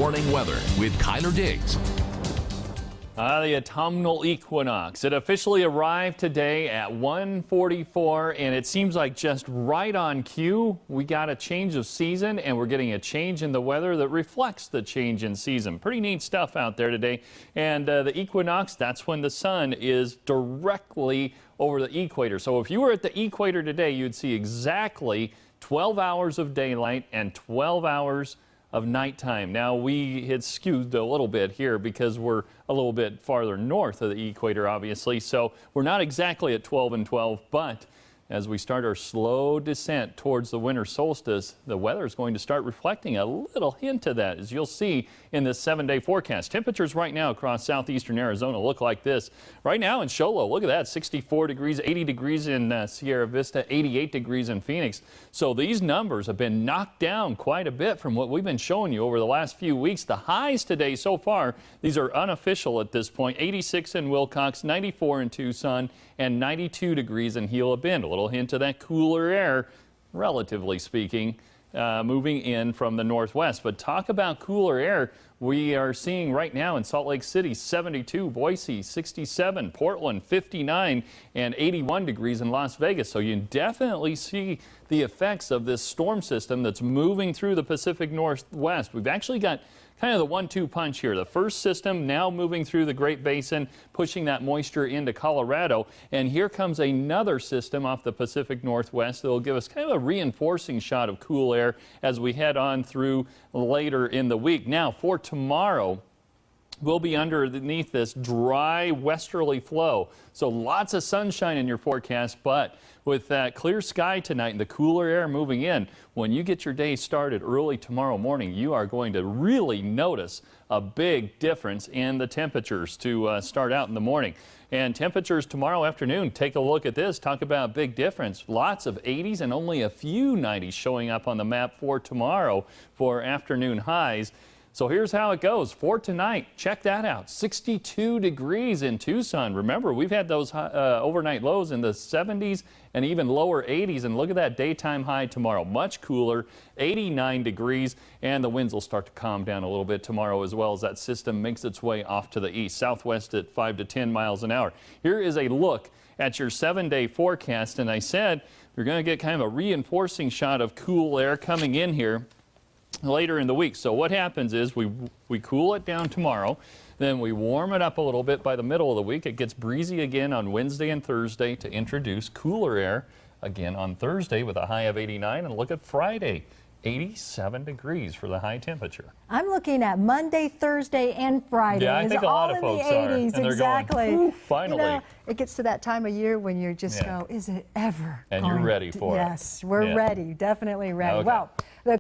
morning weather with Cuyler Diggs. The autumnal equinox. It officially arrived today at 1:44, and it seems like just right on cue. We got a change of season, and we're getting a change in the weather that reflects the change in season. Pretty neat stuff out there today. And the equinox, that's when the sun is directly over the equator. So if you were at the equator today, you'd see exactly 12 hours of daylight and 12 hours of nighttime. Now we had skewed a little bit here because we're a little bit farther north of the equator, obviously. So we're not exactly at 12 and 12, but as we start our slow descent towards the winter solstice, the weather is going to start reflecting a little hint of that, as you'll see in this 7-day forecast. Temperatures right now across southeastern Arizona look like this. Right now in Show Low, look at that, 64 degrees, 80 degrees in Sierra Vista, 88 degrees in Phoenix. So these numbers have been knocked down quite a bit from what we've been showing you over the last few weeks. The highs today so far, these are unofficial at this point, 86 in Wilcox, 94 in Tucson, and 92 degrees in Gila Bend. A little hint of that cooler air, relatively speaking, moving in from the northwest. But talk about cooler air. We are seeing right now in Salt Lake City 72, Boise 67, Portland 59, and 81 degrees in Las Vegas. So you definitely see the effects of this storm system that's moving through the Pacific Northwest. We've actually got kind of the 1-2 punch here. The first system now moving through the Great Basin, pushing that moisture into Colorado. And here comes another system off the Pacific Northwest that will give us kind of a reinforcing shot of cool air as we head on through later in the week. Now, for tomorrow, we'll be underneath this dry westerly flow. So lots of sunshine in your forecast, but with that clear sky tonight and the cooler air moving in, when you get your day started early tomorrow morning, you are going to really notice a big difference in the temperatures to start out in the morning. And temperatures tomorrow afternoon, take a look at this. Talk about a big difference. Lots of 80s and only a few 90s showing up on the map for tomorrow for afternoon highs. So here's how it goes for tonight. Check that out. 62 degrees in Tucson. Remember, we've had those overnight lows in the 70s and even lower 80s. And look at that daytime high tomorrow. Much cooler, 89 degrees. And the winds will start to calm down a little bit tomorrow as well as that system makes its way off to the east. Southwest at 5 to 10 miles an hour. Here is a look at your 7-day forecast. And I said you're going to get kind of a reinforcing shot of cool air coming in here later in the week. So what happens is we cool it down tomorrow, then we warm it up a little bit by the middle of the week. It gets breezy again on Wednesday and Thursday to introduce cooler air again on Thursday with a high of 89. And look at Friday, 87 degrees for the high temperature. I'm looking at Monday, Thursday, and Friday. Yeah, I think a lot of folks are. And they're exactly. going, finally. You know, it gets to that time of year when you just go, is it ever And going you're ready for it. Yes, we're ready, definitely ready. Okay. Well, the